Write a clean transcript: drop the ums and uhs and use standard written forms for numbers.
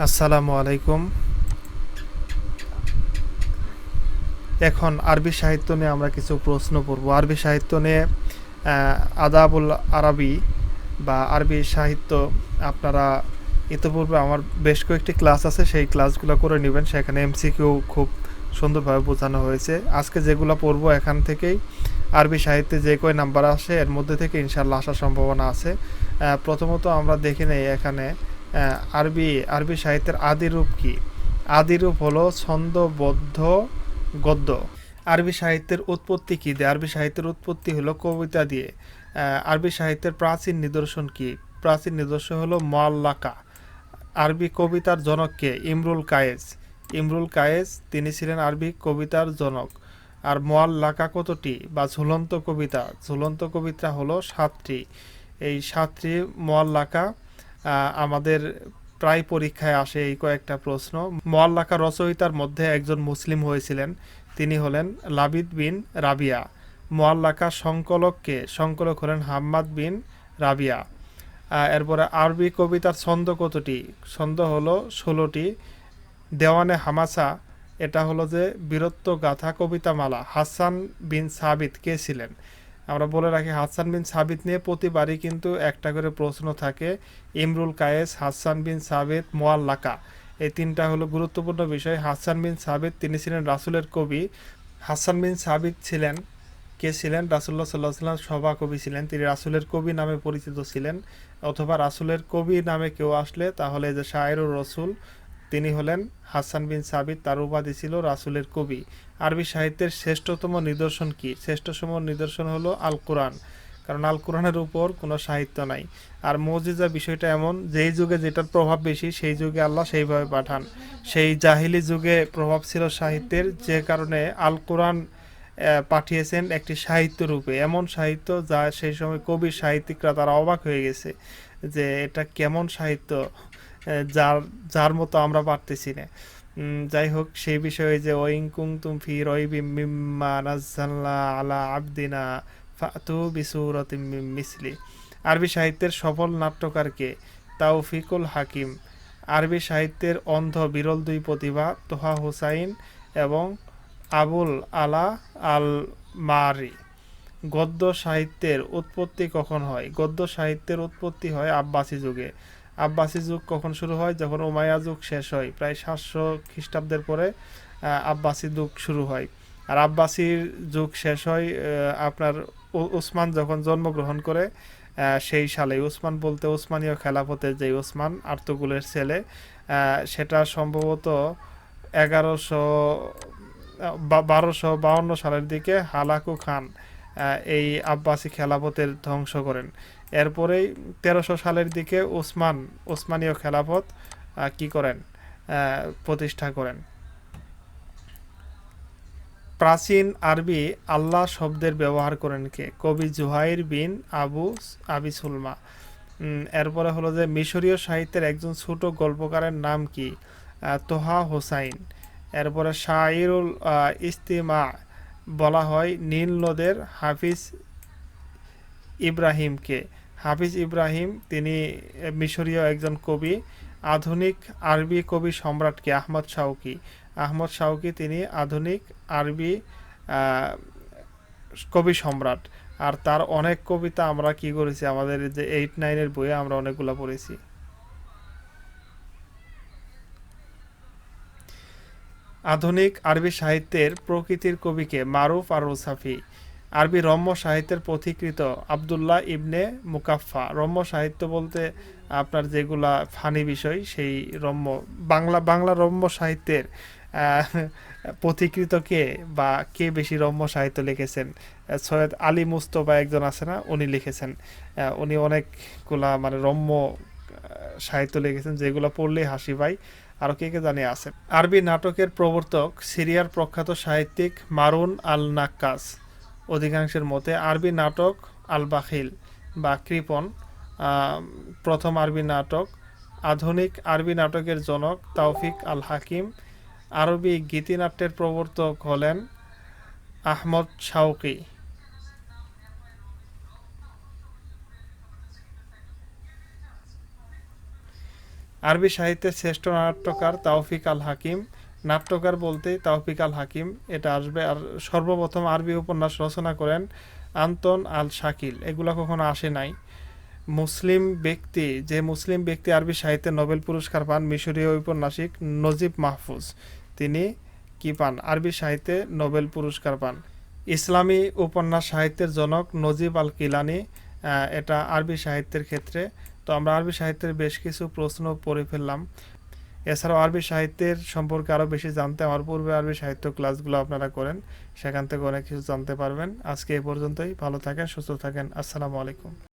আসসালামু আলাইকুম। এখন আরবি সাহিত্য নিয়ে আমরা কিছু প্রশ্ন পড়ব। আরবি সাহিত্য নিয়ে আদাবুল আরবি বা আরবি সাহিত্য আপনারা ইতিপূর্বে আমার বেশ কয়েকটি ক্লাস আছে, সেই ক্লাসগুলো করে নেবেন। সেখানে এমসিকিউ খুব সুন্দরভাবে বোঝানো হয়েছে। আজকে যেগুলো পড়বো এখান থেকেই আরবি সাহিত্যে যে কয় নাম্বার আসে এর মধ্যে থেকে ইনশাল্লাহ আসার সম্ভাবনা আছে। প্রথমত আমরা দেখে নেই এখানে আরবি সাহিত্যের আদিরূপ কি। আদিরূপ হলো ছন্দবদ্ধ গদ্য। আরবি সাহিত্যের উৎপত্তি কী দিয়ে? আরবি সাহিত্যের উৎপত্তি হলো কবিতা দিয়ে। আরবি সাহিত্যের প্রাচীন নিদর্শন কি? প্রাচীন নিদর্শন হলো মুআল্লাকা। আরবি কবিতার জনক কে? ইমরুল কায়েস। ইমরুল কায়েস তিনি ছিলেন আরবি কবিতার জনক। আর মুআল্লাকা কতটি বা ঝুলন্ত কবিতা? ঝুলন্ত কবিতা হলো 7টি। এই 7টি মুআল্লাকা আমাদের প্রায় পরীক্ষায় আসে এই কয়েকটা প্রশ্ন। মুআল্লাকা রচয়িতার মধ্যে একজন মুসলিম হয়েছিলেন, তিনি হলেন লাবিদ বিন রাবিয়া। মুআল্লাকা সংকলক কে? সংকলক হলেন হাম্মাদ বিন রাবিয়া। এরপরে আরবি কবিতার ছন্দ কতটি? ছন্দ হলো 16টি। দেওয়ানে হামাসা এটা হলো যে বীরত্ব গাথা কবিতামালা। হাসান বিন সাবিত কে ছিলেন? আমরা বলে রাখি হাসান বিন সাবিত নিয়ে প্রতিবারই কিন্তু একটা করে প্রশ্ন থাকে। ইমরুল কায়েস, হাসান বিন সাবিত, মুআল্লাকা, এই তিনটা হলো গুরুত্বপূর্ণ বিষয়। হাসান বিন সাবিত তিনি ছিলেন রাসূলের কবি। হাসান বিন সাবিত ছিলেন কে ছিলেন? রাসূলুল্লাহ সাল্লাল্লাহু আলাইহি ওয়াসাল্লাম সভাকবি ছিলেন। তিনি রাসূলের কবি নামে পরিচিত ছিলেন। অথবা রাসূলের কবি নামে কেউ আসলে তাহলে যে শায়েরুর রসুল তিনি হলেন হাসান বিন সাবিত, তার উপাধি ছিল রাসূলের কবি। আরবি সাহিত্যের শ্রেষ্ঠতম নিদর্শন কি? শ্রেষ্ঠতম নিদর্শন হলো আল কোরআন, কারণ আল কোরআনের উপর কোনো সাহিত্য নাই। আর মুজিজা বিষয়টা এমন, যেই যুগে যেটার প্রভাব বেশি সেই যুগে আল্লাহ সেইভাবে পাঠান। সেই জাহিলি যুগে প্রভাব ছিল সাহিত্যের, যে কারণে আল কোরআন পাঠিয়েছেন একটি সাহিত্য রূপে, এমন সাহিত্য যা সেই সময় কবি সাহিত্যিকরা তারা অবাক হয়ে গেছে যে এটা কেমন সাহিত্য, যার যার মতো আমরা পারতেছি না। যাই হোক, সেই বিষয়ে যে ওয়াইন কুনতুম ফি রাইবিম মিম্মা নাযালনা আলা আবদিনা ফাতু বিসূরাতিম মিন মিসলি। আরবি সাহিত্যের সফল নাট্যকার কে? তাওফিকুল হাকিম। আরবি সাহিত্যের অন্ধ বিরল দুই প্রতিভা তোহা হুসাইন এবং আবুল আলা আল মারি। গদ্য সাহিত্যের উৎপত্তি কখন হয়? গদ্য সাহিত্যের উৎপত্তি হয় আব্বাসী যুগে। আব্বাসী যুগ কখন শুরু হয়? যখন উমাইয়া যুগ শেষ হয়, প্রায় 700 খ্রিস্টাব্দের পরে আব্বাসী যুগ শুরু হয়। আর আব্বাসীর যুগ শেষ হয় আপনার উসমান যখন জন্মগ্রহণ করে সেই সালে। উসমান বলতে উসমানীয় খেলাফতের যে উসমান আর্তুগুলের ছেলে, সেটা সম্ভবত 1252 সালের দিকে হালাকু খান এই আব্বাসী খেলাফতের ধ্বংস করেন। এরপরেই 1300 সালের দিকে উসমানীয় খেলাফত কি করেন? প্রতিষ্ঠা করেন। প্রাচীন আরবি আল্লাহ শব্দের ব্যবহার করেন কে? কবি জুহাইর বিন আবি সুলমা। এরপরে হলো যে মিশরীয় সাহিত্যের একজন ছোট গল্পকারের নাম কি? তোহা হোসাইন। এরপরে শাইরুল ইস্তিমা বলা হয় নীল নদের হাফিজ ইব্রাহিমকে। হাফিজ ইব্রাহিম তিনি মিশরীয় একজন কবি। আধুনিক আরবি কবি সম্রাটকে? আহমদ শাউকি। আহমদ শাউকি তিনি আধুনিক আরবি আহ, কবি সম্রাট। আর তার অনেক কবিতা আমরা কি করেছি, আমাদের যে 8-9 বইয়ে আমরা অনেকগুলো পড়েছি। আধুনিক আরবি সাহিত্যের প্রকৃতির কবিকে? মারুফ আর রুসাফি। আরবি রম্য সাহিত্যের পথিকৃত? আবদুল্লাহ ইবনে মুকাফফা। রম্য সাহিত্য বলতে আপনার যেগুলা ফানি বিষয় সেই রম্য। বাংলা রম্য সাহিত্যের পথিকৃত কে বা কে বেশি রম্য সাহিত্য লিখেছেন? সৈয়দ আলী মুস্তফা একজন আছে না, উনি লিখেছেন। উনি অনেকগুলা মানে রম্য সাহিত্য লিখেছেন যেগুলো পড়লেই হাসি পায়। আরও কে কে জানি আছেন। আরবি নাটকের প্রবর্তক? সিরিয়ার প্রখ্যাত সাহিত্যিক মারুন আল নাক্কাস। অধিকাংশের মতে আরবি নাটক আল বাখিল বা কৃপণ প্রথম আরবি নাটক। আধুনিক আরবি নাটকের জনক তাওফিক আল হাকিম। আরবি গীতিনাট্যের প্রবর্তক হলেন আহমদ শাউকি। আরবি সাহিত্যের শ্রেষ্ঠ নাট্যকার তাওফিক আল হাকিম। নাট্যকার বলতে তাওফিক আল হাকিম এটা আসবে। আর সর্বপ্রথম আরবি উপন্যাস রচনা করেন আন্তন আল শাকিল। এগুলো কখনো আসে নাই। মুসলিম ব্যক্তি আরবি সাহিত্যে নোবেল পুরস্কার পান, মিশরীয় ঔপন্যাসিক নজিব মাহফুজ। তিনি কি পান? আরবি সাহিত্যে নোবেল পুরস্কার পান। ইসলামী উপন্যাস সাহিত্যের জনক নজিব আল কিলানি। এটা আরবি সাহিত্যের ক্ষেত্রে। তো আমরা আরবি সাহিত্যের বেশ কিছু প্রশ্ন পড়ে ফেললাম। এছাড়াও আরবি সাহিত্যের সম্পর্কে আরও বেশি জানতে আমার পূর্বে আরবি সাহিত্য ক্লাসগুলো আপনারা করেন, সেখান থেকে অনেক কিছু জানতে পারবেন। আজকে এ পর্যন্তই। ভালো থাকেন, সুস্থ থাকেন। আসসালামু আলাইকুম।